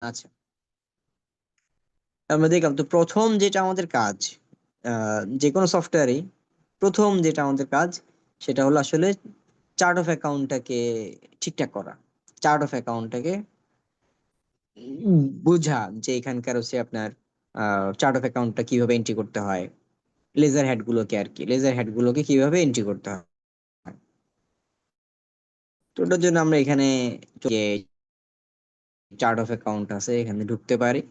আচ্ছা, আমরা দেখলাম তো প্রথম যেটা আমাদের কাজ, যে কোনো সফটওয়্যারে প্রথম যেটা আমাদের কাজ সেটা হলো আসলে চার্ট অফ অ্যাকাউন্টটাকে ঠিকঠাক করা। চার্ট অফ অ্যাকাউন্টটাকে বোঝা যে এখানকার হচ্ছে আপনার চার্ট অফ অ্যাকাউন্টটা কিভাবে এন্ট্রি করতে হয়, লেজার হেড গুলোকে আর কি, লেজার হেড গুলোকে কিভাবে এন্ট্রি করতে হয়। তো ওটার জন্য আমরা এখানে যে চার্ট অফ অ্যাকাউন্ট আছে এখানে ঢুকতে পারি,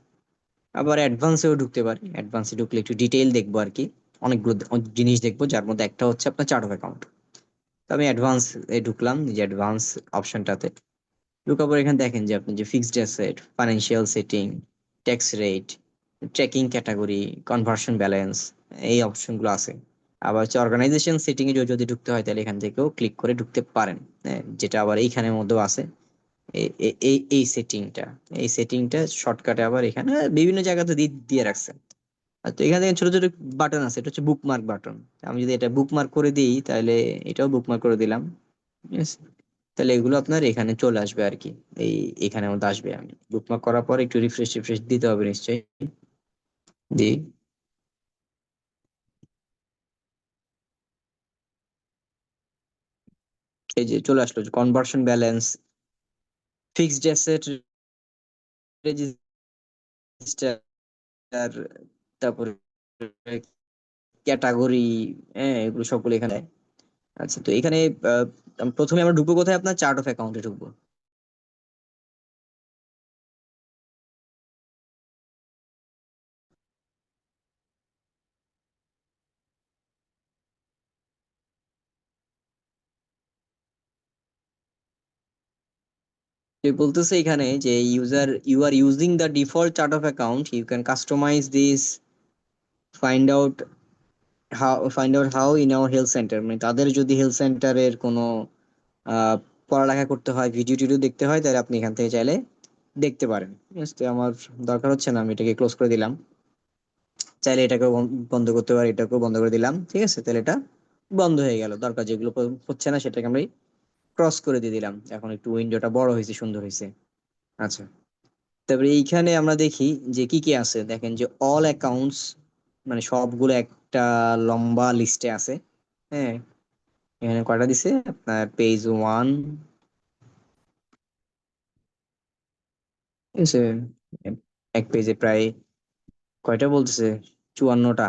আবার অ্যাডভান্সেও ঢুকতে পারি। অ্যাডভান্সে ঢুকলে একটু ডিটেইল দেখবো আর কি, অনেকগুলো জিনিস দেখবো, যার মধ্যে একটা হচ্ছে আপনার চার্ট অফ অ্যাকাউন্ট। তো আমি অ্যাডভান্স এ ঢুকলাম, যে অ্যাডভান্স অপশনটাতে ঢুকার পর এখানে দেখেন যে আপনি যে fixed asset, financial setting, tax rate, tracking category, conversion balance, এই অপশনগুলো আছে। আবার হচ্ছে অর্গানাইজেশন সেটিং এ যদি ঢুকতে হয় তাহলে এখান থেকেও ক্লিক করে ঢুকতে পারেন। হ্যাঁ, যেটা আবার এইখানের মধ্যেও আছে। এই সেটিংটা, এই সেটিংটা শর্টকাটে আবার এখানে বিভিন্ন জায়গাতে দিয়ে রাখছে। আর তো এখানে ছোট ছোট বাটন আছে, এটা হচ্ছে বুকমার্ক বাটন। আমি যদি এটা বুকমার্ক করে দিই তাহলে এটাও বুকমার্ক করে দিলাম। ঠিক আছে, তাহলে এগুলো আপনার এখানে চলে আসবে আর কি, এই এখানের মধ্যে আসবে। আমি বুকমার্ক করার পর একটু রিফ্রেশ দিতে হবে নিশ্চয়ই, দিই। এই যে চলে আসলো, conversion balance, fixed asset register, তারপরে ক্যাটাগরি, হ্যাঁ এগুলো সবগুলো এখানে। আচ্ছা, তো এখানে আহ, প্রথমে আমরা ঢুকবো কোথায়, আপনার চার্ট অফ অ্যাকাউন্টে ঢুকবো। যে বলতেছে এখানে যে you are using the default chart of account, you can customise this, find out how in our health centre. মানে তাদের যদি হেলথ সেন্টারের কোনো আহ, পড়ালেখা করতে হয়, ভিডিও টিডিও দেখতে হয়, তাহলে আপনি এখান থেকে চাইলে দেখতে পারেন। ঠিক আছে, তো আমার দরকার হচ্ছে না, আমি এটাকে ক্লোজ করে দিলাম। চাইলে এটাকেও বন্ধ করতে পারি, এটাকেও বন্ধ করে দিলাম। ঠিক আছে, তাহলে এটা বন্ধ হয়ে গেল। দরকার যেগুলো হচ্ছে না সেটাকে আমরা ক্রস করে দিয়ে দিলাম। এখন একটু উইন্ডোটা বড় হয়েছে, সুন্দর হয়েছে। আচ্ছা, তারপরে এইখানে আমরা দেখি যে কি কি আছে। দেখেন যে অল অ্যাকাউন্টস, মানে সবগুলো একটা লম্বা লিস্টে আছে। হ্যাঁ, এখানে কয়টা দিছে আপনার, পেজ ওয়ান, ঠিক আছে, এক পেজে প্রায় কয়টা বলতেছে, 54টা।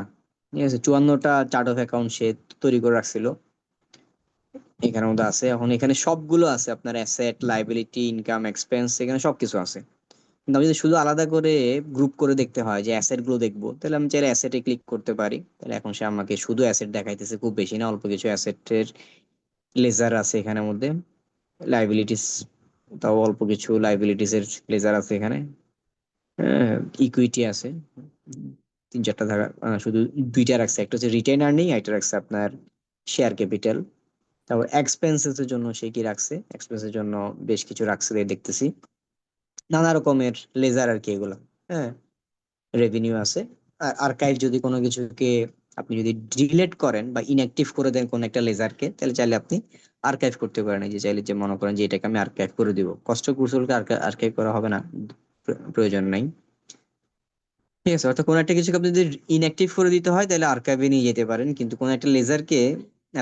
ঠিক আছে, 54টা চার্ট অফ অ্যাকাউন্ট সে তৈরি করে রাখছিল, এখানের মধ্যে আছে। এখন এখানে সবগুলো আছে আপনার, অ্যাসেট, লাইবিলিটি, ইনকাম, এক্সপেন্স, এখানে সবকিছু আছে। কিন্তু আমি যদি শুধু আলাদা করে গ্রুপ করে দেখতে হয়, যে অ্যাসেট গুলো দেখবো, তাহলে আমি চাইলে অ্যাসেটে ক্লিক করতে পারি। তাহলে এখন সে আমাকে শুধু অ্যাসেট দেখাইতেছে, খুব বেশি না, অল্প কিছু অ্যাসেটের লেজার আছে এখানের মধ্যে। লাইবিলিটিস, তাও অল্প কিছু লাইবিলিটিস এর লেজার আছে এখানে। ইকুইটি আছে, তিন চারটা ধারা, শুধু দুইটা রাখছে, একটা হচ্ছে রিটেন আর্নিং, একটা রাখছে আপনার শেয়ার ক্যাপিটাল। তারপর এক্সপেন্সেস এর জন্য সে কি রাখছে, এক্সপেন্সের জন্য বেশ কিছু রাখছে দেখতেছি, নানা রকমের লেজার আর কি এগুলো। হ্যাঁ, রেভিনিউ আছে। আর আর্কাইভ, যদি কোনো কিছুকে আপনি যদি ডিলিট করেন বা ইনঅ্যাক্টিভ করে দেন কোন একটা লেজারকে, তাহলে চাইলে আপনি আর্কাইভ করতে পারেন। এই যে চাইলে যে মনে করেন যে এটাকে আমি আর্কাইভ করে দিব, কষ্ট কুশলকে আর্কাইভ করা হবে না, প্রয়োজন নাই। ঠিক আছে, অর্থাৎ কোনো একটা কিছুকে আপনি যদি ইনঅ্যাক্টিভ করে দিতে হয় তাহলে আর্কাইভে নিয়ে যেতে পারেন, কিন্তু কোন একটা লেজারকে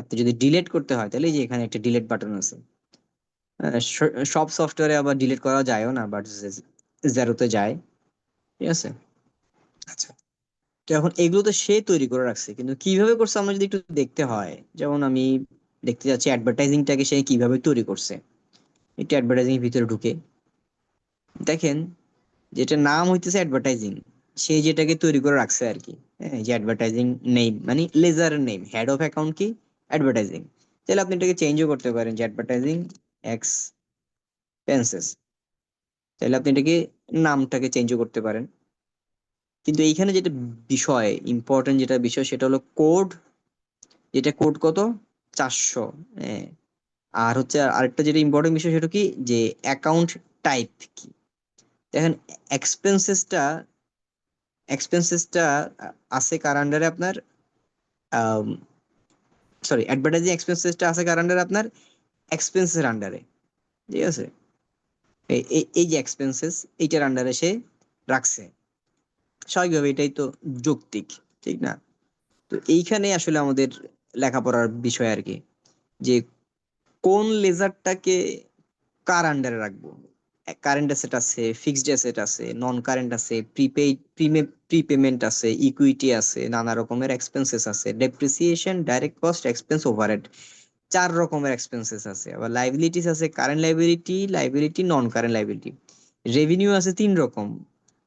আপনি যদি ডিলিট করতে হয় তাহলে এই যে এখানে একটা ডিলিট বাটন আছে। সব সফটওয়্যারে আবার ডিলিট করা যায়ও না, বাট জেরোতে যায়। ঠিক আছে, আচ্ছা। তো এখন এগুলো তো সে তৈরি করে রাখছে, কিন্তু কিভাবে করছে আমরা যদি একটু দেখতে হয়, যেমন আমি দেখতে যাচ্ছি অ্যাডভার্টাইজিংটাকে সে কিভাবে তৈরি করছে। একটু অ্যাডভার্টাইজিং এর ভিতরে ঢুকে দেখেন, যেটা নাম হইতেছে অ্যাডভার্টাইজিং, সে যেটাকে তৈরি করে রাখছে আর কি। হ্যাঁ, এই যে অ্যাডভার্টাইজিং নেম মানে ledger name, head of account কি অ্যাডভার্টাইজিং। তাহলে আপনি এটাকে চেঞ্জও করতে পারেন যে অ্যাডভার্টাইজিং এক্সপেন্সেস, তাহলে আপনি এটাকে নামটাকে চেঞ্জও করতে পারেন। কিন্তু এইখানে যেটা বিষয়, ইম্পর্টেন্ট যেটা বিষয়, সেটা হলো কোড। যেটা কোড কত, 400। হ্যাঁ, আর হচ্ছে আরেকটা যেটা ইম্পর্টেন্ট বিষয় সেটা কি, যে অ্যাকাউন্ট টাইপ কি। দেখেন, এক্সপেন্সেসটা এক্সপেন্সেসটা আছে কার আন্ডারে আপনার, সরি, অ্যাডভার্টাইজিং এক্সপেন্সেসটা আছে কার আন্ডারে আপনার, এক্সপেন্সের আন্ডারে। ঠিক আছে, এই যে এক্সপেন্সেস এইটার আন্ডারে সে রাখছে, স্বাভাবিকভাবে এটাই তো যৌক্তিক, ঠিক না? তো এইখানে আসলে আমাদের লেখাপড়ার বিষয় আর কি, যে কোন লেজারটাকে কার আন্ডারে রাখবো। কারেন্ট অ্যাসেট আছে, ফিক্সড অ্যাসেট আছে, নন কারেন্ট আছে, প্রিপেইড প্রিপেমেন্ট আছে, ইকুইটি আছে, নানা রকমের এক্সপেন্সেস আছে, depreciation, direct cost, expense, overhead, 4 রকমের এক্সপেন্সেস আছে। আবার লাইবিলিটিস আছে, কারেন্ট লাইবিলিটি, লাইবিলিটি, নন কারেন্ট লাইবিলিটি। রেভিনিউ আছে 3 রকম,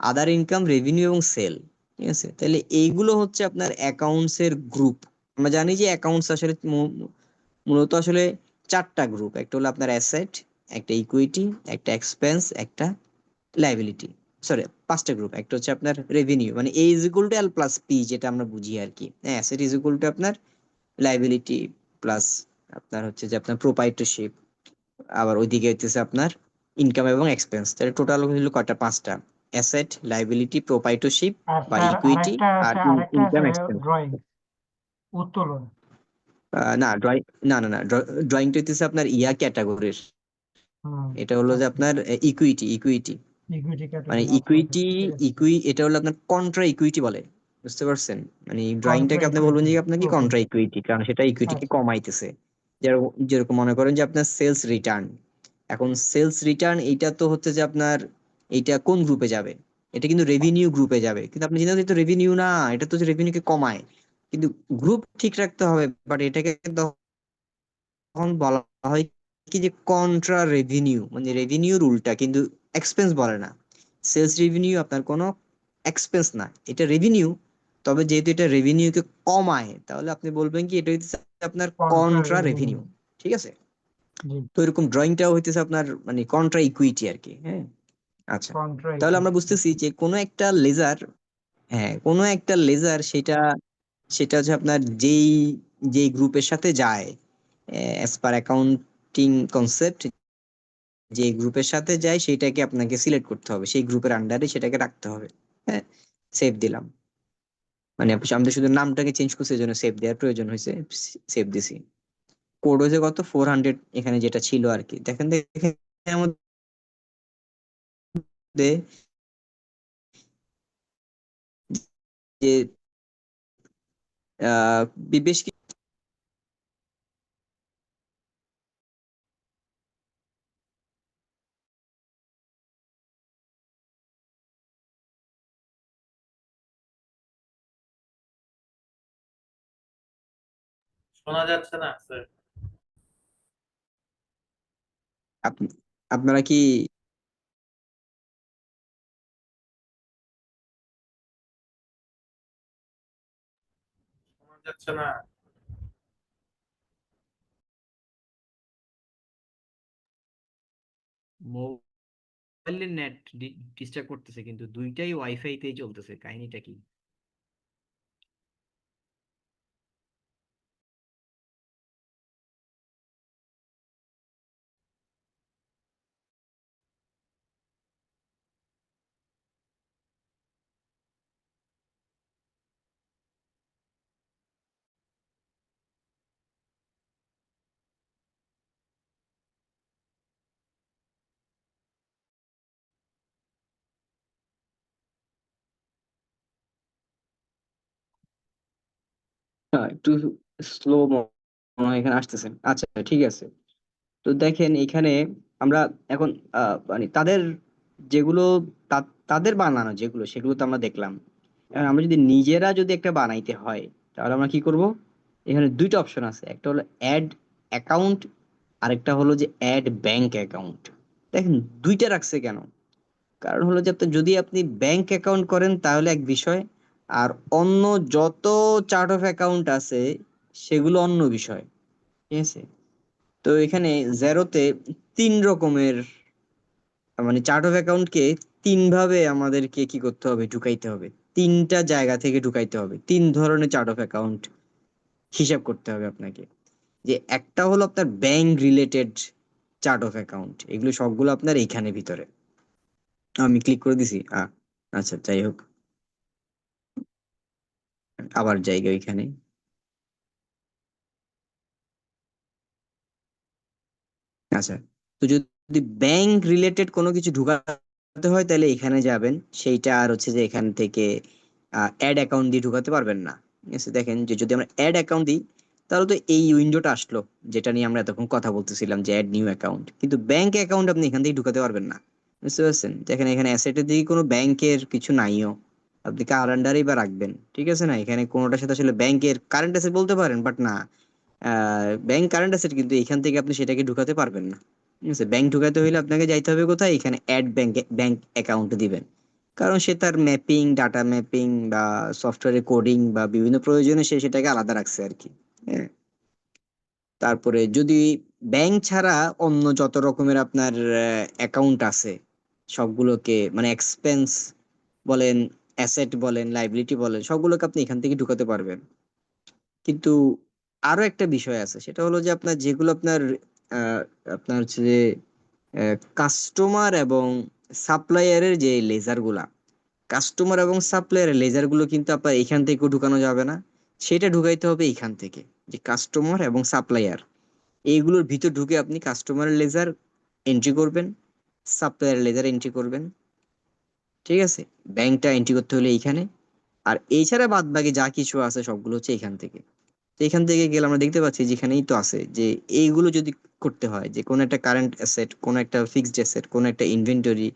আদার ইনকাম, রেভিনিউ এবং সেল। ঠিক আছে, তাহলে এইগুলো হচ্ছে আপনার অ্যাকাউন্টস এর গ্রুপ। আমরা জানি যে অ্যাকাউন্টস আসলে মূলত আসলে 4টা গ্রুপ, একটা হলো আপনার অ্যাসেট, একটা ইকুইটি, একটা এক্সপেন্স, একটা লাইবিলিটি। সরি, 5টা গ্রুপ। একটা হচ্ছে আপনার রেভিনিউ, মানে A is equal to L plus P, যেটা আমরা বুঝি আর কি। অ্যাসেট ইজ ইকুয়াল টু আপনার লাইবিলিটি প্লাস আপনার হচ্ছে যে আপনার প্রোপাইটরশিপ, আবার ওইদিকে হইতেছে আপনার ইনকাম এবং এক্সপেন্স। তাহলে টোটাল হলো কয়টা? 5টা: অ্যাসেট, লাইবিলিটি, প্রোপাইটরশিপ আর বা স্যার ইকুইটি, আরেকটা আর আছে, আরেকটা আছে ইনকাম এক্সপেন্স। ড্রয়িং, উত্তোলন। না ড্রয়িং, না ড্রয়িংটা হইতেছে আপনার ইয়া ক্যাটাগরির। হুম। এটা হলো যে আচ্ছা, আপনার ইকুইটি, ইকুইটি ইকুইটি মানে ক্যাটাগরি, আচ্ছা আচ্ছা, ইকুইটি, ঠিক আছে। এটা হলো আপনার কন্ট্রা ইকুইটি বলে, বুঝতে পারছেন? মানে কন্ট্রা ড্রয়িংটাকে আপনি বলবেন ইকুইটি, যে আপনার কি ওকে। কন্ট্রা ইকুইটি, কারণ সেটা ইকুইটিকে আচ্ছা, কমাইতেছে। যেরকম যেরকম মনে করেন যে আপনার সেলস রিটার্ন, এখন সেলস রিটার্ন এইটা তো হচ্ছে যে আপনার, এইটা কোন গ্রুপে যাবে? এটা কিন্তু রেভিনিউ গ্রুপে যাবে, কিন্তু আপনি জানেন এটা রেভিনিউ না, এটা তো রেভিনিউকে কমায়। কিন্তু গ্রুপ ঠিক রাখতে হবে, বাট এটাকে তখন বলা হয় কি যে কন্ট্রা রেভিনিউ, মানে রেভিনিউর উল্টা, কিন্তু এক্সপেন্স বলে না। সেলস রেভিনিউ আপনার কোনো এক্সপেন্স না, এটা রেভিনিউ। তবে যেহেতু এটা রেভিনিউকে কমায়, তাহলে আপনি বলবেন কি এটা হচ্ছে আপনার কন্ট্রা কন্ট্রা রেভিনিউ। রেভিনিউ। ঠিক আছে, জি, তো এরকম ড্রয়িংটাও হইতেছে আপনার মানে কন্ট্রা ইকুইটি আর কি। হ্যাঁ, আচ্ছা। কন্ট্রা তাহলে আমরা ইকুইটি, বুঝতেছি ওকে। যে কোনো একটা লেজার, হ্যাঁ কোনো একটা লেজার, সেটা সেটা হচ্ছে আপনার যেই যেই গ্রুপের সাথে যায়, অ্যাজ পার অ্যাকাউন্টিং কনসেপ্ট, যে গ্রুপের সাথে যায় সেটাকে আপনাকে সিলেক্ট করতে হবে, সেই গ্রুপের আন্ডারে সেটাকে রাখতে হবে। হ্যাঁ, সেভ দিলাম, মানে আমরা শুধু নামটাকে চেঞ্জ করছি, এই জন্য সেভ দেওয়ার প্রয়োজন হয়েছে, সেভ দিছি। কোড হয়েছে কত? 400, এখানে যেটা ছিল আর কি। দেখেন দেখেন এর মধ্যে যে বেশ শোনা যাচ্ছে না স্যার। আপনারা কি শোনা যাচ্ছে না। মোবাইলের নেট ডিস্টার্ব করতেছে, কিন্তু দুইটাই ওয়াইফাই তেই চলতেছে, কাহিনীটা কি? হ্যাঁ, একটু স্লো মনে হয় এখানে আসতেছে। আচ্ছা, ঠিক আছে। তো দেখেন এখানে আমরা এখন মানে তাদের যেগুলো তাদের বানানো যেগুলো, সেগুলো তো আমরা দেখলাম। এখন আমরা যদি নিজেরা যদি একটা বানাইতে হয়, তাহলে আমরা কি করব? এখানে 2টা অপশন আছে, একটা হলো অ্যাড অ্যাকাউন্ট, আরেকটা হলো যে অ্যাড ব্যাংক অ্যাকাউন্ট। দেখেন দুইটা রাখছে কেন? কারণ হলো যে যদি আপনি ব্যাংক অ্যাকাউন্ট করেন তাহলে এক বিষয়, আর অন্য যত চার্ট অফ অ্যাকাউন্ট আছে সেগুলো অন্য বিষয়। ঠিক আছে, তো এখানে জেরোতে 3 রকমের, মানে চার্ট অফ অ্যাকাউন্টকে 3 ভাবে আমাদেরকে কি করতে হবে? ঢুকাইতে হবে। 3টা জায়গা থেকে ঢুকাইতে হবে, 3 ধরনের চার্ট অফ অ্যাকাউন্ট হিসাব করতে হবে আপনাকে। যে একটা হলো আপনার bank related chart of account, এগুলো সবগুলো আপনার এইখানে ভিতরে। আমি ক্লিক করে দিছি। আচ্ছা, যাই হোক, আবার জায়গা ওইখানে। আচ্ছা, তো যদি ব্যাংক রিলেটেড কোনো কিছু ঢুকাতে হয় তাহলে এখানে যাবেন, সেইটা আর হচ্ছে যে এখান থেকে অ্যাড অ্যাকাউন্ট দিয়ে ঢুকাতে পারবেন না। ঠিক আছে, দেখেন যে যদি আমরা অ্যাড অ্যাকাউন্ট দিই তাহলে তো এই উইন্ডোটা আসলো যেটা নিয়ে আমরা এতক্ষণ কথা বলতেছিলাম যে অ্যাড নিউ অ্যাকাউন্ট, কিন্তু ব্যাংক অ্যাকাউন্ট আপনি এখান থেকে ঢুকাতে পারবেন না। বুঝতে পারছেন, দেখেন এখানে অ্যাসেটের দিকে কোনো ব্যাংকের কিছু নাইও, আপনি কার আন্ডারেই বা রাখবেন? ঠিক আছে না, এখানে কোনোটার সাথে আসলে ব্যাংকের কারেন্ট অ্যাসেট বলতে পারেন, বাট না, ব্যাংক কারেন্ট অ্যাসেট কিন্তু এখান থেকে আপনি সেটাকে ঢুকাতে পারবেন না। ঠিক আছে, ব্যাংক ঢুকাতে হলে আপনাকে যাইতে হবে কোথায়, এখানে অ্যাড ব্যাংক অ্যাকাউন্ট দিবেন, কারণ সে তার ম্যাপিং, ডাটা ম্যাপিং বা সফটওয়্যারে কোডিং বা বিভিন্ন প্রয়োজনে সে সেটাকে আলাদা রাখছে আর কি। হ্যাঁ, তারপরে যদি ব্যাংক ছাড়া অন্য যত রকমের আপনার অ্যাকাউন্ট আছে সবগুলোকে মানে এক্সপেন্স বলেন, অ্যাসেট বলেন, লাইবিলিটি বলেন, সবগুলোকে আপনি এখান থেকে ঢুকাতে পারবেন। কিন্তু আরো একটা বিষয় আছে, সেটা হলো যে আপনার যেগুলো আপনার আহ, আপনার হচ্ছে যে কাস্টমার এবং সাপ্লায়ারের যে লেজার গুলা, কাস্টমার এবং সাপ্লায়ারের লেজার গুলো কিন্তু আপনার এখান থেকেও ঢুকানো যাবে না, সেটা ঢুকাইতে হবে এখান থেকে। যে কাস্টমার এবং সাপ্লায়ার এইগুলোর ভিতর ঢুকে আপনি কাস্টমারের লেজার এন্ট্রি করবেন, সাপ্লায়ারের লেজার এন্ট্রি করবেন। ঠিক আছে, ব্যাংকটা এন্ট্রি করতে হলে এইখানে, আর এছাড়া বাদ বাকি যা কিছু আছে সবগুলো হচ্ছে এখান থেকে। তো এখান থেকে গেলে আমরা দেখতে পাচ্ছি যেখানেই তো আছে যে এইগুলো যদি করতে হয়, যে কোন একটা কারেন্ট অ্যাসেট, কোন একটা ফিক্সড অ্যাসেট, কোন একটা ইনভেন্টরি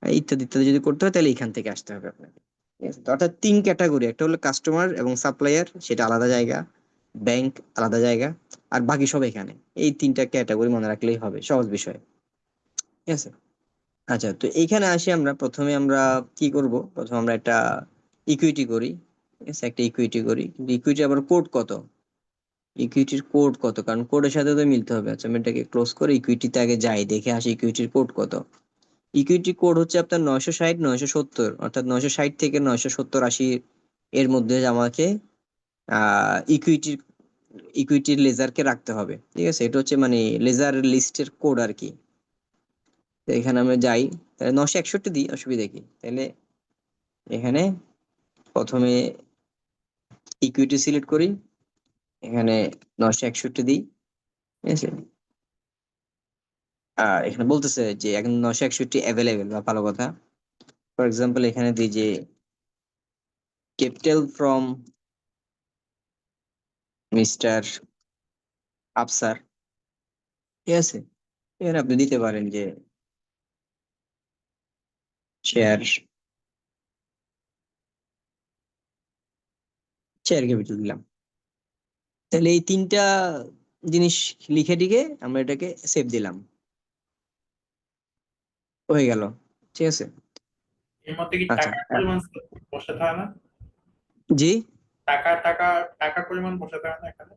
ইত্যাদি ইত্যাদি যদি করতে হয় তাহলে এখান থেকে আসতে হবে আপনাকে। ঠিক আছে, তো অর্থাৎ তিন ক্যাটাগরি, একটা হলো কাস্টমার এবং সাপ্লায়ার, সেটা আলাদা জায়গা, ব্যাংক আলাদা জায়গা, আর বাকি সব এখানে। এই তিনটা ক্যাটাগরি মনে রাখলেই হবে, সহজ বিষয়। ঠিক আছে, আচ্ছা, তো এইখানে আসি আমরা, প্রথমে আমরা কি করব, প্রথমে আমরা একটা ইকুইটি করি। ঠিক আছে, একটা ইকুইটি করি, কিন্তু ইকুইটি আবার কোড কত, ইকুইটির কোড কত, কারণ কোডের সাথে তো মিলতে হবে। আচ্ছা, আমি এটাকে ক্লোজ করে ইকুইটিতে আগে যাই, দেখে আসি ইকুইটির কোড কত। ইকুইটি কোড হচ্ছে আপনার 960 970, অর্থাৎ 960 থেকে 970 80 এর মধ্যে আমাকে ইকুইটির লেজারকে রাখতে হবে। ঠিক আছে, এটা হচ্ছে মানে লেজার লিস্টের কোড আর কি। তো এখানে আমরা যাই, তাহলে 961 দিই, অসুবিধা কি? তাহলে এখানে প্রথমে ইকুইটি সিলেক্ট করি, এখানে 961 দিই। ঠিক আছে, আর এখানে বলতেছে যে এখন 961 অ্যাভেলেবেল, বা ভালো কথা। ফর এক্সাম্পল এখানে দিই যে ক্যাপিটাল ফ্রম মিস্টার আফসার। ঠিক আছে, এখানে আপনি দিতে পারেন যে শেয়ার, ক্যাপিটাল দিলাম। তাহলে এই তিনটা জিনিস লিখে টিকে আমরা এটাকে সেভ দিলাম, হয়ে গেল। ঠিক আছে, এর মধ্যে কি আচ্ছা, টাকার পরিমাণ বসাতে হয় না? জি, টাকা টাকা টাকা পরিমাণ বসাতে হয় না এখানে?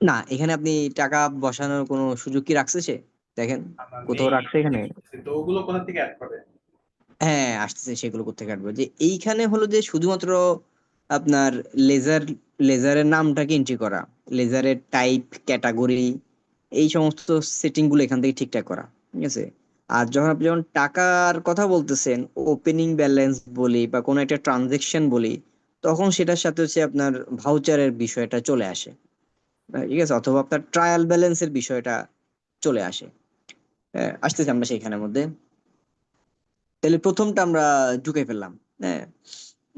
না এখানে আপনি টাকা বসানোর কোনো সুযোগ কি রাখছে সে? দেখেন আমার কোথাও নেই, রাখছে এখানে? দেখতেছি তো ওগুলো কোথা থেকে অ্যাড করে? হ্যাঁ, আসতেছে, সেগুলো কোথেকে কাটবো, যে এইখানে হলো যে শুধুমাত্র আপনার লেজার, লেজারের নামটাকে এন্ট্রি করা, লেজারের টাইপ, ক্যাটাগরি, এই সমস্ত সেটিং গুলো এখান থেকে ঠিকঠাক করা। ঠিক আছে, আর যখন আপনি যখন টাকার কথা বলতেছেন, ওপেনিং ব্যালেন্স বলি বা কোনো একটা ট্রানজেকশন বলি, তখন সেটার সাথে হচ্ছে আপনার ভাউচারের বিষয়টা চলে আসে। ঠিক আছে, অথবা আপনার ট্রায়াল ব্যালেন্সের বিষয়টা চলে আসে। আসতেছি আমরা সেইখানের মধ্যে। তাহলে প্রথমটা আমরা ঢুকে ফেললাম। হ্যাঁ,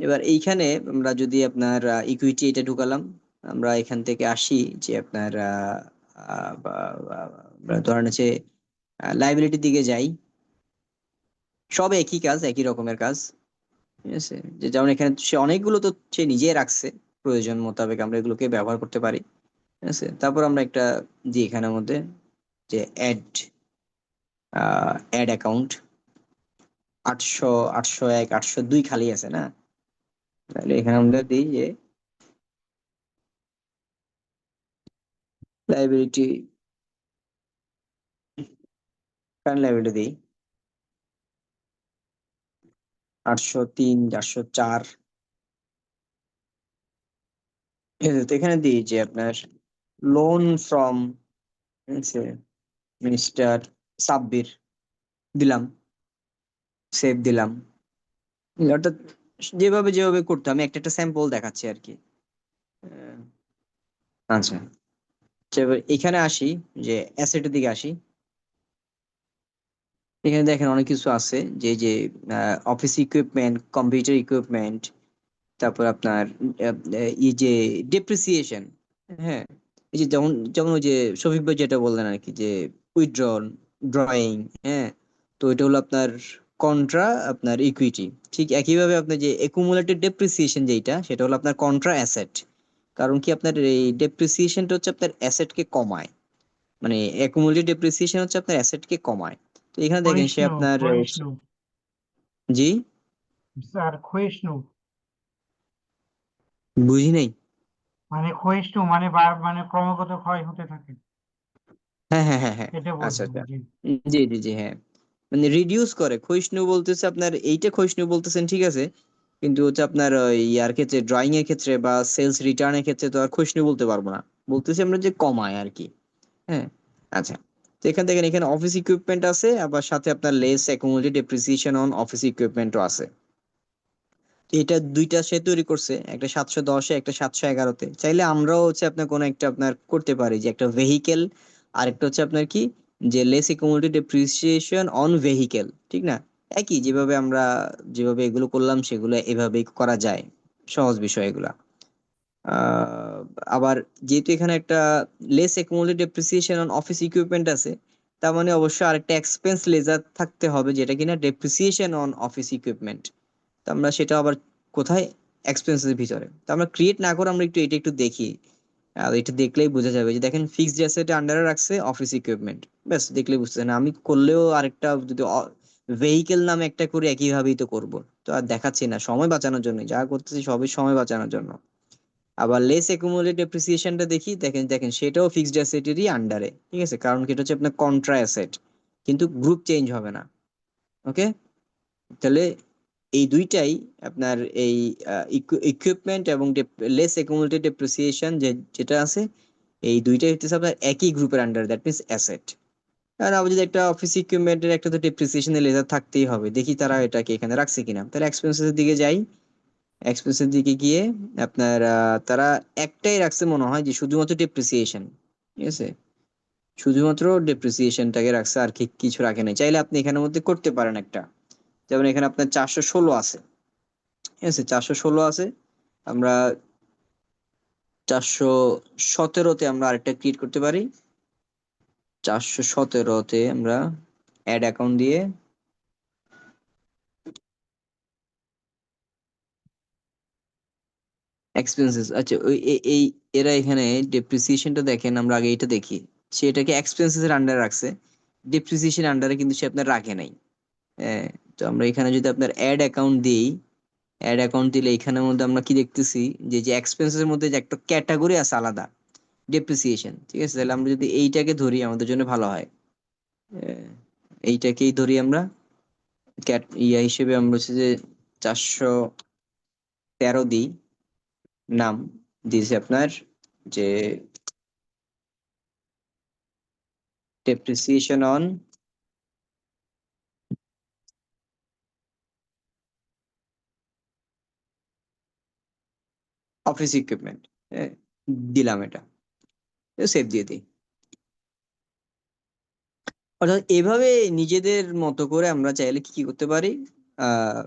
এবার এইখানে আমরা যদি আপনার ইকুইটি এটা ঢুকালাম, আমরা এখান থেকে আসি যে আপনার ধরেন হচ্ছে লাইবিলিটির দিকে যাই, সব একই কাজ, একই রকমের কাজ। ঠিক আছে, যে যেমন এখানে সে অনেকগুলো তো সে নিজেই রাখছে, প্রয়োজন মোতাবেক আমরা এগুলোকে ব্যবহার করতে পারি। ঠিক আছে, তারপর আমরা একটা দিই এখানের মধ্যে যে অ্যাড অ্যাকাউন্ট, 800 801 802 খালি আছে না, তাহলে এখানে আমরা দিই যে লাইবিলিটি, কারেন্ট লাইবিলিটি দিই 803 804। তো এখানে দিই যে আপনার লোন ফ্রম মিস্টার সাব্বির, দিলাম, সেভ দিলাম। অর্থাৎ যেভাবে যেভাবে করতে, আমি একটা একটা স্যাম্পল দেখাচ্ছি আর কি। আহ, আচ্ছা, এবার এখানে আসি, যে অ্যাসেটের দিকে আসি। এখানে দেখেন অনেক কিছু আছে, যে অফিস ইকুইপমেন্ট, কম্পিউটার ইকুইপমেন্ট, তারপর আপনার এই যে ডেপ্রিসিয়েশন। হ্যাঁ, এই যে যেমন যেমন ওই যে শফিক ভাই যেটা বললেন আর কি, যে উইথড্রল, ড্রয়িং। হ্যাঁ, তো এটা হলো আপনার কন্ট্রা আপনার ইকুইটি। ঠিক একইভাবে আপনার যে একুমুলেটেড ডেপ্রিসিয়েশন যেটা, সেটা হলো আপনার কন্ট্রা অ্যাসেট। কারণ কি আপনার এই ডেপ্রিসিয়েশনটা হচ্ছে আপনার অ্যাসেটকে কমায়, মানে একুমুলেটেড ডেপ্রিসিয়েশন হচ্ছে আপনার অ্যাসেটকে কমায়। তো এখানে দেখেন সে ক্ষয়িষ্ণু আপনার ক্ষয়িষ্ণু জি, স্যার, ক্ষয়িষ্ণু বুঝি নাই। মানে ক্ষয়িষ্ণু মানে মানে ক্রমাগত ক্ষয় হতে থাকে, হ্যাঁ, হ্যাঁ, হ্যাঁ, হ্যাঁ। এটা আচ্ছা, বলছেন? আচ্ছা। জি। জি, জি, জি, হ্যাঁ। মানে রিডিউস করে, ক্ষয়িষ্ণু বলতেছে আপনার, এইটা ক্ষয়িষ্ণু বলতেছেন ঠিক আছে, কিন্তু হচ্ছে আপনার ইয়ার ক্ষেত্রে, ড্রয়িং এর ক্ষেত্রে বা সেলস রিটার্নের ক্ষেত্রে তো আর ক্ষয়িষ্ণু বলতে পারবো না, বলতেছি আমরা যে কমায় আর কি। হ্যাঁ, আচ্ছা। তো এখান থেকে এখানে অফিস ইকুইপমেন্ট আছে, আবার সাথে আপনার less accumulated depreciation on office ইকুইপমেন্টও আছে। তো এটা দুইটা সে তৈরি করছে, একটা 710-এ, একটা 711-তে। চাইলে আমরাও হচ্ছে আপনার কোনো একটা আপনার করতে পারি, যে একটা ভেহিকেল, আর একটা হচ্ছে আপনার কি, যে less accumulated depreciation on vehicle, ঠিক না? একই, যেভাবে আমরা যেভাবে এগুলো করলাম সেগুলো এভাবেই করা যায়, সহজ বিষয় এগুলা। আহ আবার যেহেতু এখানে একটা less accumulated depreciation on office equipment আছে, তার মানে অবশ্যই আরেকটা এক্সপেন্স লেজার থাকতে হবে, যেটা কিনা ডেপ্রিসিয়েশন অন অফিস ইকুইপমেন্ট। তো আমরা সেটা আবার কোথায়, এক্সপেন্সের ভিতরে। তো আমরা ক্রিয়েট না করে আমরা একটু এটা একটু দেখি। আর এটা দেখলেই বোঝা যাবে, যে দেখেন ফিক্সড অ্যাসেট আন্ডারে রাখছে অফিস ইকুইপমেন্ট, ব্যাস দেখলেই বুঝতেছেন। আমি করলেও আরেকটা যদি ভেহিকেল নামে একটা করে একই ভাবেই তো করব। তো আর দেখাচ্ছি না, সময় বাঁচানোর জন্য যা করতেছি সবই সময় বাঁচানোর জন্য। আবার লেস একুমুলেটেড ডেপ্রিসিয়েশনটা দেখি, দেখেন দেখেন সেটাও ফিক্সড অ্যাসেটেরই আন্ডারে, ঠিক আছে, কারণ কি এটা হচ্ছে আপনার কন্ট্রা অ্যাসেট, কিন্তু গ্রুপ চেঞ্জ হবে না। ওকে, তাহলে এই দুইটাই আপনার এই ইকুইপমেন্ট এবং লেস অ্যাকুমুলেটেড ডেপ্রিসিয়েশন যেটা আছে, এই দুইটাই হচ্ছে আপনার একই গ্রুপের আন্ডার, দ্যাট মিনস অ্যাসেট। আর আবার যদি একটা অফিস ইকুইপমেন্টের একটা তো ডেপ্রিসিয়েশনের লেজার থাকতেই হবে, দেখি তারা এটাকে এখানে রাখছে কিনা। তাহলে এক্সপেন্সের দিকে যাই, এক্সপেন্সের দিকে গিয়ে আপনার তারা একটাই রাখছে মনে হয়, যে শুধুমাত্র ডেপ্রিসিয়েশন, ঠিক আছে, শুধুমাত্র ডেপ্রিসিয়েশনটাকে রাখছে, আর কি কিছু রাখে নাই। চাইলে আপনি এখানের মধ্যে করতে পারেন একটা, যেমন এখানে আপনার 416 আছে, ঠিক আছে, 416 আছে। আমরা 417-তে আমরা আরেকটা ক্রিয়েট করতে পারি। 417-তে আমরা অ্যাড অ্যাকাউন্ট দিয়ে এক্সপেন্সেস, আচ্ছা ওই এই এরা এখানে ডেপ্রিসিয়েশনটা দেখেন, আমরা আগে এটা দেখি। সে এটাকে এক্সপেন্সেস এর আন্ডারে রাখছে, ডেপ্রিসিয়েশন আন্ডারে কিন্তু সে আপনার রাখে নাই। হ্যাঁ, তো আমরা এখানে যদি আপনার অ্যাড অ্যাকাউন্ট দিই, অ্যাড অ্যাকাউন্ট দিলে এখানের মধ্যে আমরা কি দেখতেছি, যে যে এক্সপেন্সেস এর মধ্যে যে একটা ক্যাটাগরি আছে আলাদা, ডেপ্রিসিয়েশন, ঠিক আছে। তাহলে আমরা যদি এইটাকে ধরি আমাদের জন্য ভালো হয়। আহ, এইটাকেই ধরি আমরা, ইয়া হিসেবে আমরা হচ্ছে যে 413 দিই, নাম দিয়েছি আপনার যে ডেপ্রিসিয়েশন অন অফিস ইকুইপমেন্ট, দিলাম এটা, সেভ দিয়ে দিই। অর্থাৎ এভাবে নিজেদের মতো করে আমরা চাইলে কি কি করতে পারি,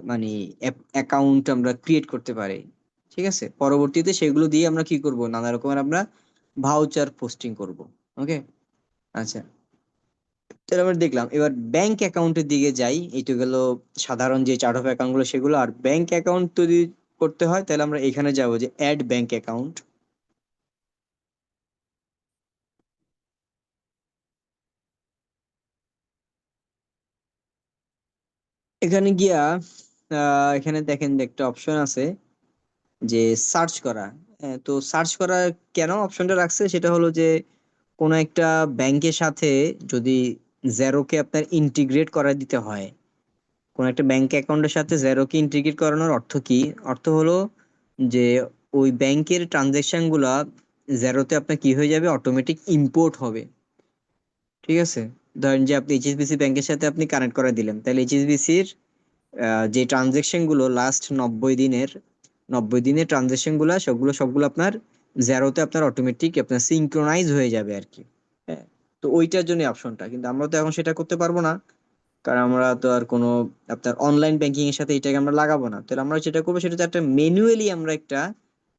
মানে অ্যাকাউন্ট আমরা ক্রিয়েট করতে পারি, ঠিক আছে। পরবর্তীতে সেগুলো দিয়ে আমরা কি করব, নানা রকমের আমরা ভাউচার পোস্টিং করব। ওকে, আচ্ছা। তাহলে আমরা দেখলাম, এবার ব্যাংক অ্যাকাউন্টের দিকে যাই। এইটা গেল সাধারণ যে চার্ট অফ অ্যাকাউন্ট গুলো সেগুলো। আর ব্যাংক অ্যাকাউন্ট যদি করতে হয়, তাহলে আমরা এখানে যাব, যে অ্যাড ব্যাংক অ্যাকাউন্ট। এখানে গিয়া এখানে দেখেন যে একটা অপশন আছে, যে সার্চ করা। তো সার্চ করা কেন অপশনটা রাখছে, সেটা হলো যে কোনো একটা ব্যাংকের সাথে যদি জেরোকে আপনার ইন্টিগ্রেট করা দিতে হয়, কোন একটা ব্যাংক অ্যাকাউন্টের সাথে জেরোকে ইন্টিগ্রেট করানোর অর্থ কি, অর্থ হলো যে ওই ব্যাংকের ট্রানজেকশন গুলা জেরোতে আপনার কি হয়ে যাবে, অটোমেটিক ইম্পোর্ট হবে, ঠিক আছে। ধরেন যে আপনি এইচএসবিসি ব্যাংকের সাথে আপনি কানেক্ট করে দিলেন, তাহলে এইচএসবিসির যে ট্রানজেকশন গুলো লাস্ট 90 দিনের, 90 দিনের ট্রানজেকশন গুলা সবগুলো আপনার জেরোতে আপনার অটোমেটিক আপনার সিঙ্ক্রোনাইজ হয়ে যাবে আর কি। হ্যাঁ, তো ওইটার জন্য অপশনটা, কিন্তু আমরা তো এখন সেটা করতে পারবো না। কারণ আমরা তো আর কোনো আপনার অনলাইন ব্যাংকিং এর সাথে এটাকে আমরা লাগাবো না। তাহলে আমরা যেটা করবো সেটা হচ্ছে একটা ম্যানুয়ালি আমরা একটা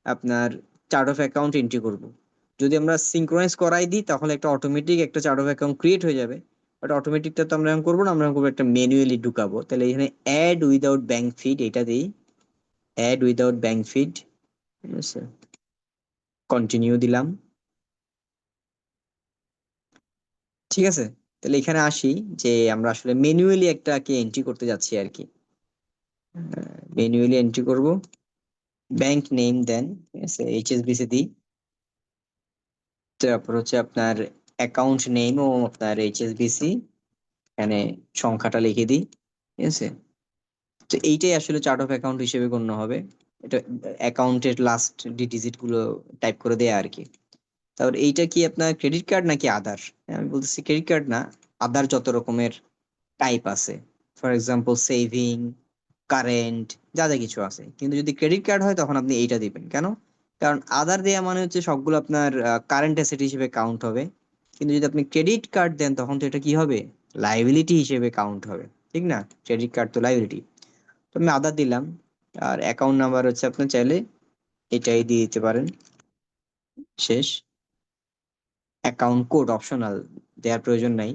আপনার চার্ট অফ অ্যাকাউন্ট এন্ট্রি করব। যদি আমরা সিঙ্ক্রোনাইজ করাই দিই তাহলে একটা অটোমেটিক একটা চার্ট অফ অ্যাকাউন্ট ক্রিয়েট হয়ে যাবে। বাট অটোমেটিকটা তো আমরা এখন করবো না, আমরা এখন করবো একটা ম্যানুয়ালি ঢুকাবো। তাহলে এখানে অ্যাড উইদাউট ব্যাংক ফিড এটা দিই, অ্যাড উইদাউট ব্যাংক ফিড, ঠিক আছে, কন্টিনিউ দিলাম। ঠিক আছে, তাহলে এখানে আসি যে আমরা আসলে ম্যানুয়ালি একটাকে এন্ট্রি করতে যাচ্ছি আর কি। ম্যানুয়ালি এন্ট্রি করব, ব্যাংক নেম দেন, ঠিক আছে, এইচএসবিসি দিই, তারপর হচ্ছে আপনার অ্যাকাউন্ট নেম ও আপনার এইচএসবিসি, এখানে সংখ্যাটা লিখে দিই, ঠিক আছে। তো এইটাই আসলে চার্ট অফ অ্যাকাউন্ট হিসেবে গণ্য হবে। এটা অ্যাকাউন্টের লাস্ট ডিজিট গুলো টাইপ করে দেয়া আর কি। তারপর এইটা কি আপনার ক্রেডিট কার্ড নাকি আদার? আমি বলতেছি ক্রেডিট কার্ড না, আদার যত রকমের টাইপ আছে, ফর এক্সাম্পল সেভিং, কারেন্ট, যা যা কিছু আছে। কিন্তু যদি ক্রেডিট কার্ড হয় তখন আপনি এইটা দিবেন। কেন? কারণ আদার দেয়া মানে হচ্ছে সবগুলো আপনার কারেন্ট অ্যাসেট হিসেবে কাউন্ট হবে। কিন্তু যদি আপনি ক্রেডিট কার্ড দেন তখন তো এটা কি হবে, লাইবিলিটি হিসেবে কাউন্ট হবে, ঠিক না? ক্রেডিট কার্ড তো লাইবিলিটি। তো আমি আদার দিলাম। আর অ্যাকাউন্ট নাম্বার হচ্ছে আপনি চাইলে এটাই দিয়ে দিতে পারেন। শেষ। অ্যাকাউন্ট কোড অপশনাল, দেওয়ার প্রয়োজন নাই।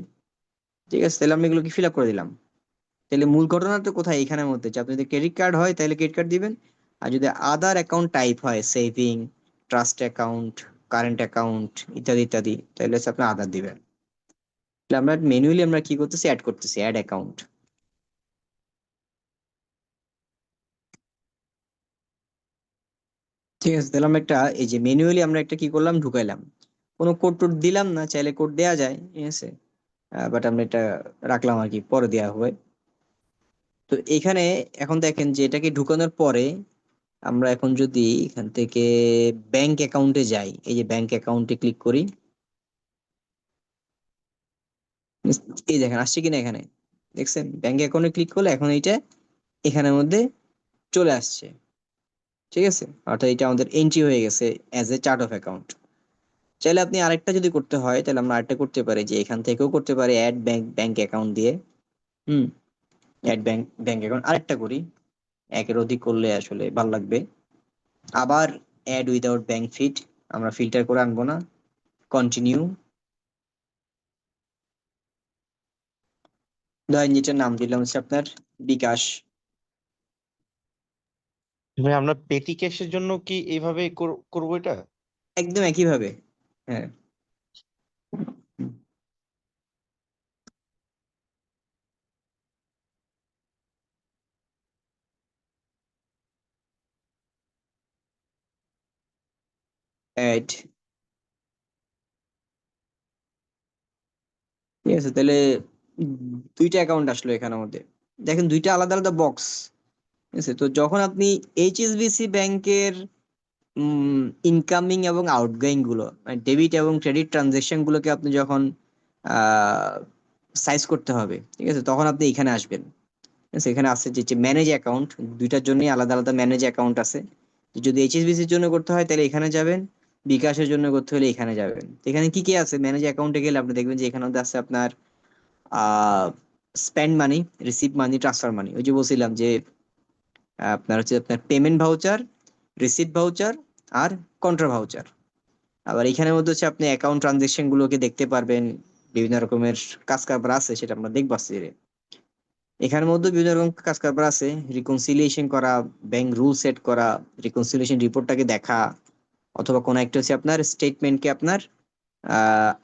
ঠিক আছে, তাহলে আমি এগুলোকে ফিল আপ করে দিলাম। তাহলে মূল ঘটনাটা কোথায়? এখানের মধ্যে যে আপনি যদি ক্রেডিট কার্ড হয় তাহলে ক্রেডিট কার্ড দিবেন, আর যদি আদার অ্যাকাউন্ট টাইপ হয়, saving, trust account, current account ইত্যাদি ইত্যাদি, তাহলে হচ্ছে আপনি আদার দিবেন। তাহলে আমরা ম্যানুয়ালি আমরা কি করতেছি, অ্যাড করতেছি, অ্যাড অ্যাকাউন্ট। ঠিক আছে, তাহলে আমরা একটা এই যে ম্যানুয়ালি আমরা একটা কি করলাম, ঢুকাইলাম। কোনো কোড টোড দিলাম না, চাইলে কোড দেয়া যায়, ঠিক আছে, বাট আমরা এটা রাখলাম আর কি, পরে দেওয়া হবে। তো এখানে এখন দেখেন যে এটাকে ঢুকানোর পরে আমরা এখন যদি এখান থেকে ব্যাংক অ্যাকাউন্টে যাই, এই যে ব্যাংক অ্যাকাউন্টে ক্লিক করি, এই দেখেন আসছে কিনা এখানে, দেখছেন? ব্যাংক অ্যাকাউন্টে ক্লিক করলে এখন এইটা এখানের মধ্যে চলে আসছে। ঠিক আছে, অর্থাৎ এটা আমাদের এন্ট্রি হয়ে গেছে as a chart of account. চাইলে আপনি আরেকটা যদি করতে হয় তাহলে আমরা আরেকটা করতে পারি, যে এখান থেকেও করতে পারি অ্যাড ব্যাংক অ্যাকাউন্ট দিয়ে। হুম, অ্যাড ব্যাংক অ্যাকাউন্ট আরেকটা করি, একের অধিক করলে আসলে ভালো লাগবে। আবার অ্যাড উইদাউট ব্যাংক ফিড, আমরা ফিল্টার করে আনবো না, কন্টিনিউ। ধরেন যেটার নাম দিলাম হচ্ছে আপনার বিকাশ। ভাই আমরা পেটি ক্যাশের জন্য কি এইভাবে করবো এটা? একদম একই ভাবে, হ্যাঁ। অ্যাড, ঠিক আছে, তাহলে দুইটা অ্যাকাউন্ট আসলো এখানের মধ্যে। দেখেন দুইটা আলাদা আলাদা বক্স, ঠিক আছে। তো যখন আপনি এইচএসবিসি ব্যাংকের ইনকামিং এবং আউটগোয়িং গুলো, মানে ডেবিট এবং ক্রেডিট ট্রানজেকশন গুলোকে আপনি যখন সাইজ করতে হবে, ঠিক আছে, তখন আপনি এখানে আসবেন। ঠিক আছে, এখানে আছে যে ম্যানেজ অ্যাকাউন্ট, দুইটার জন্যই আলাদা আলাদা ম্যানেজ অ্যাকাউন্ট আছে। যদি এইচএসবিসির জন্য করতে হয় তাহলে এখানে যাবেন, বিকাশের জন্য করতে হলে এখানে যাবেন। তো এখানে কি কি আছে, ম্যানেজ অ্যাকাউন্টে গেলে আপনি দেখবেন যে এখানে মধ্যে আছে আপনার স্পেন্ড মানি, রিসিভ মানি, ট্রান্সফার মানি। ওই যে বলছিলাম যে আপনার হচ্ছে আপনার পেমেন্ট ভাউচার, রিসিট ভাউচার আর কন্ট্রা ভাউচার। আবার এখানের মধ্যে হচ্ছে আপনি অ্যাকাউন্ট ট্রানজেকশন গুলোকে দেখতে পারবেন, বিভিন্ন রকমের কাজ কারবার আছে, সেটা আমরা দেখবো আস্তে ধীরে। এখানের মধ্যে বিভিন্ন রকম কাজ কারবার আছে, রিকনসিলিয়েশন করা, ব্যাংক রুল সেট করা, রিকনসিলিয়েশন রিপোর্টটাকে দেখা, অথবা কোনো একটা হচ্ছে আপনার স্টেটমেন্টকে আপনার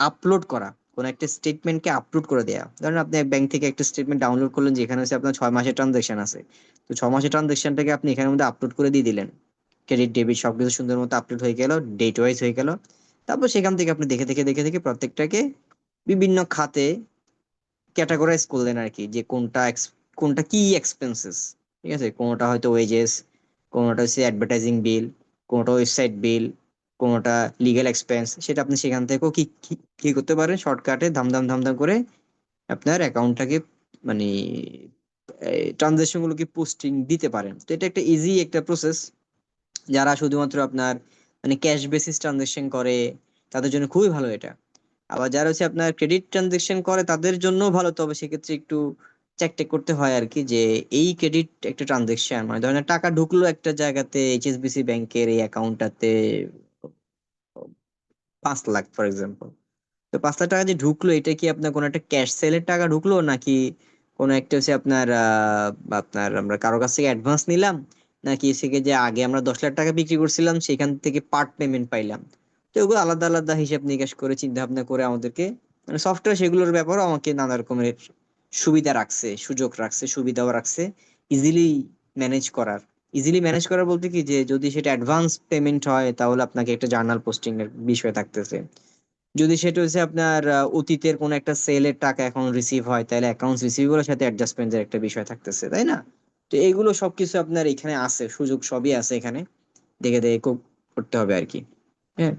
আপলোড করা, কোন একটা স্টেটমেন্টকে আপলোড করে দেয়া। ধরেন আপনি এক ব্যাংক থেকে একটা স্টেটমেন্ট ডাউনলোড করলেন যেখানে হচ্ছে আপনার 6 মাসের ট্রানজাকশন আছে, তো 6 মাসের ট্রানজাকশনটাকে আপনি এখানের মধ্যে আপলোড করে দিয়ে দিলেন, ক্রেডিট ডেবিট সবকিছু সুন্দর মতো আপলোড হয়ে গেল, ডেট ওয়াইজ হয়ে গেল। তারপর সেখান থেকে আপনি দেখে দেখে দেখে দেখে প্রত্যেকটাকে বিভিন্ন খাতে ক্যাটাগরাইজ করলেন আর কি, যে কোনটা কি এক্সপেন্সেস। ঠিক আছে, কোনটা হয়তো ওয়েজেস, কোনটা হচ্ছে অ্যাডভার্টাইজিং বিল, কোনটা ওয়েবসাইট বিল, কোনটা লিগ্যাল এক্সপেন্স, সেটা আপনি সেখান থেকেও কি কি কি করতে পারেন, শর্টকাটে ধামধাম ধামধাম করে আপনার অ্যাকাউন্টটাকে মানে ট্রানজাকশন গুলোকে পোস্টিং দিতে পারেন। তো এটা একটা ইজি একটা প্রসেস। যারা শুধুমাত্র আপনার মানে ক্যাশ বেসিস ট্রানজাকশন করে তাদের জন্য খুবই ভালো এটা। আবার যারা হচ্ছে আপনার ক্রেডিট ট্রানজাকশন করে তাদের জন্য ভালো, তবে সেক্ষেত্রে একটু চেক টেক করতে হয় আর কি, যে এই ক্রেডিট একটা ট্রানজেকশন মানে ধরেন টাকা ঢুকলো একটা জায়গাতে এইচএসবিসি ব্যাংকের এই অ্যাকাউন্টটাতে 5 লাখ ফর এক্সাম্পল। তো 5 লাখ টাকা যে ঢুকলো, এটা কি আপনার কোনো একটা ক্যাশ সেলের টাকা ঢুকলো, নাকি কোনো একটা হচ্ছে আপনার আপনার আমরা কারো কাছ থেকে অ্যাডভান্স নিলাম, নাকি হচ্ছে গিয়ে যে আগে আমরা 10 লাখ টাকা বিক্রি করছিলাম সেখান থেকে পার্ট পেমেন্ট পাইলাম। তো এগুলো আলাদা আলাদা হিসাব নিকাশ করে চিন্তা ভাবনা করে আমাদেরকে মানে সফটওয়্যার সেগুলোর ব্যাপারেও আমাকে নানা রকমের সুবিধা রাখছে, সুযোগ রাখছে, সুবিধাও রাখছে ইজিলি ম্যানেজ করার। ইজিলি ম্যানেজ করার বলতে কি, যে যদি সেটা অ্যাডভান্স পেমেন্ট হয় তাহলে আপনাকে একটা জার্নাল পোস্টিং এর বিষয় থাকতেছে। যদি সেটা হচ্ছে আপনার অতীতের কোনো একটা সেলের টাকা এখন রিসিভ হয়, তাহলে অ্যাকাউন্টস রিসিভেবলের সাথে অ্যাডজাস্টমেন্টের একটা বিষয় থাকতেছে, তাই না? তো এইগুলো সবকিছু আপনার এখানে আছে, সুযোগ সবই আছে এখানে, দেখে দেখে করতে হবে আর কি। হ্যাঁ,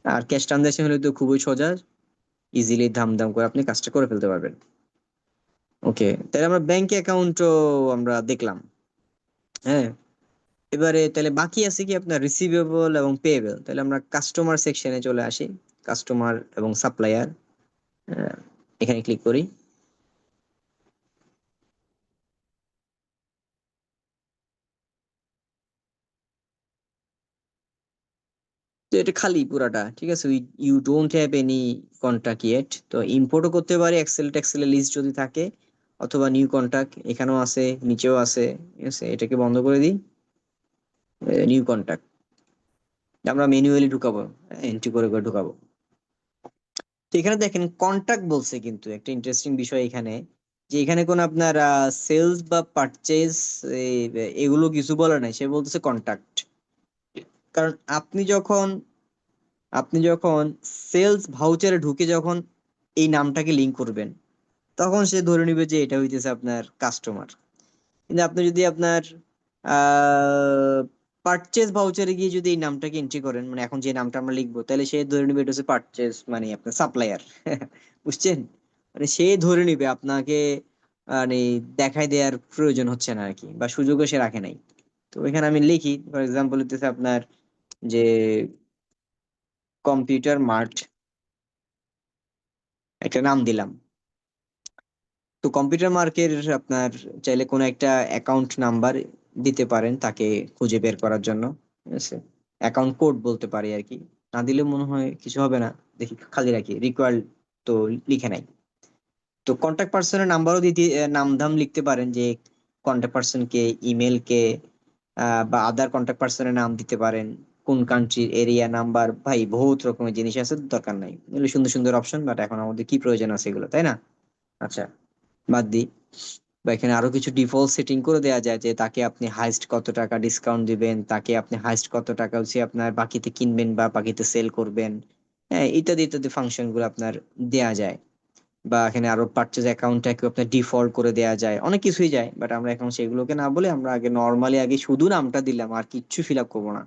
আর ক্যাশ ট্রানজাকশন হলে তো খুবই সোজা, ইজিলি দাম দাম করে আপনি কাজটা করে ফেলতে পারবেন। ওকে, তাহলে আমরা ব্যাংক অ্যাকাউন্টও আমরা দেখলাম। হ্যাঁ, এবারে তাহলে বাকি আছে কি আপনার রিসিভেবল এবং পেয়েবল। তাহলে আমরা কাস্টমার সেকশনে চলে আসি, কাস্টমার এবং সাপ্লায়ার, এখানে ক্লিক করি। তো এটা খালি পুরাটা, ঠিক আছে, you don't have any contact yet. তো ইম্পোর্টও করতে পারি এক্সেল টেক্সেলের লিস্ট যদি থাকে, অথবা নিউ কন্টাক্ট এখানেও আছে, নিচেও আছে। ঠিক আছে, এটাকে বন্ধ করে দিই। নিউ কন্টাক্ট আমরা ম্যানুয়ালি ঢুকাবো, এন্ট্রি করে করে ঢুকাবো। তো এখানে দেখেন কন্টাক্ট বলছে, কিন্তু একটা ইন্টারেস্টিং বিষয় এখানে, যে এখানে কোন আপনার সেলস বা পারচেজ এগুলো কিছু বলে নাই, সে বলতেছে কন্টাক্ট। কারণ আপনি যখন সেলস ভাউচারে ঢুকে যখন এই নামটাকে লিংক করবেন, তখন সে ধরে নিবে যে এটা হইতেছে আপনার কাস্টমার। কিন্তু আপনি যদি আপনার পারচেজ ভাউচারে গিয়ে যদি এই নামটাকে এন্ট্রি করেন, মানে এখন যে নামটা আমরা লিখবো, তাহলে সে ধরে নিবে এটা হচ্ছে পারচেজ মানে আপনার সাপ্লায়ার। বুঝছেন? মানে সে ধরে নিবে আপনাকে, মানে দেখাই দেওয়ার প্রয়োজন হচ্ছে না আর কি, বা সুযোগও সে রাখে নাই। তো এখানে আমি লিখি ফর এক্সাম্পল হইতেছে আপনার যে কম্পিউটার মার্ট, একটা নাম দিলাম। তো কম্পিউটার মার্কের আপনার চাইলে কোনো একটা অ্যাকাউন্ট নাম্বার দিতে পারেন তাকে খুঁজে বের করার জন্য। ঠিক আছে, অ্যাকাউন্ট কোড বলতে পারি আর কি। না দিলে মনে হয় কিছু হবে না, দেখি খালি রাখি রিকোয়ার্ড, তো লিখে নাই। তো কন্ট্যাক্ট পার্সনের নাম্বারও দিতে নাম ধাম লিখতে পারেন, যে কন্ট্যাক্ট পার্সন কে, ইমেল কে, বা আদার কন্ট্যাক্ট পার্সনের নাম দিতে পারেন, কোন কান্ট্রির, এরিয়া, নাম্বার, ভাই বহুত রকমের জিনিস আছে, দরকার নাই এগুলো সুন্দর সুন্দর অপশন, বাট এখন আমাদের কি প্রয়োজন আছে এগুলো, তাই না? আচ্ছা, বাদ দিই। বা এখানে আরো কিছু ডিফল্ট সেটিং করে দেওয়া যায়, যে তাকে আপনি হাইস্ট কত টাকা ডিসকাউন্ট দিবেন, তাকে আপনি হাইস্ট কত টাকা হচ্ছে আপনার বাকিতে কিনবেন বা বাকিতে সেল করবেন। হ্যাঁ, ইত্যাদি ইত্যাদি ফাংশন গুলো আপনার দেয়া যায়। বা এখানে আরো পারচেজ অ্যাকাউন্টটাকে আপনার ডিফল্ট করে দেয়া যায়, অনেক কিছুই যায়, বাট আমরা এখন সেগুলোকে না বলে আমরা আগে নর্মালি আগে শুধু নামটা দিলাম, আর কিচ্ছু ফিল আপ করবো না,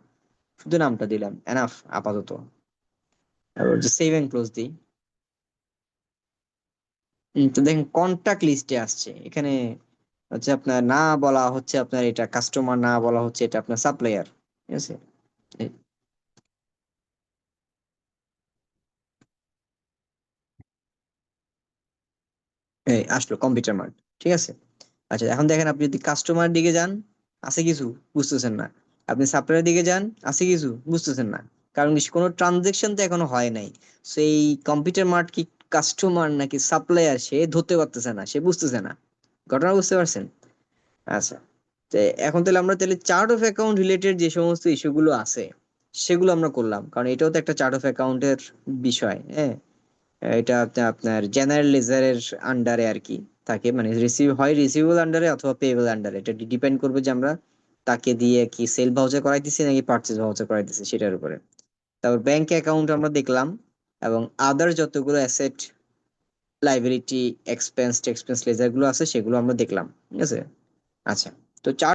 শুধু নামটা দিলাম এনাফ আপাতত। তারপর যে সেভ এন্ড ক্লোজ দিই। তো দেখেন কন্টাক্ট লিস্টে আসছে এখানে, হচ্ছে আপনার না বলা হচ্ছে আপনার এটা কাস্টমার, না বলা হচ্ছে এটা আপনার সাপ্লায়ার। ঠিক আছে, এই এই আসলো কম্পিউটার মার্ট। ঠিক আছে, আচ্ছা এখন দেখেন আপনি যদি কাস্টমার দিকে যান, আছে কিছু, বুঝতেছেন না। আপনি সাপ্লায়ার দিকে যান, আছে কিছু, বুঝতেছেন না। কারণ কি, কোনো ট্রানজেকশন তো এখনো হয় নাই। সেই কম্পিউটার মার্ট কি কাস্টমার নাকি সাপ্লায়ার সে ধরতে পারতেছে না, সে বুঝতেছে না। ঘটনা বুঝতে পারছেন? আচ্ছা, তো এখন তাহলে আমরা তাহলে চার্ট অফ অ্যাকাউন্ট রিলেটেড যে সমস্ত ইস্যুগুলো আছে সেগুলো আমরা করলাম, কারণ এটাও তো একটা চার্ট অফ অ্যাকাউন্টের বিষয়। হ্যাঁ, এটা আপনার জেনারেল লেজারের আন্ডারে আর কি থাকে, মানে রিসিভেবল আন্ডারে অথবা পেয়েবল আন্ডারে, এটা ডিপেন্ড করবে যে আমরা তাকে দিয়ে কি সেল ভাউচার করাইতেছি নাকি পারচেজ ভাউচার করাইতেছি সেটার উপরে। তারপর ব্যাংক অ্যাকাউন্ট আমরা দেখলাম, এবং আদার যতগুলো অ্যাসেট, লাইবিলিটি, এক্সপেন্স লেজার গুলো আছে সেগুলো আমরা দেখলাম। ঠিক আছে, আচ্ছা। তো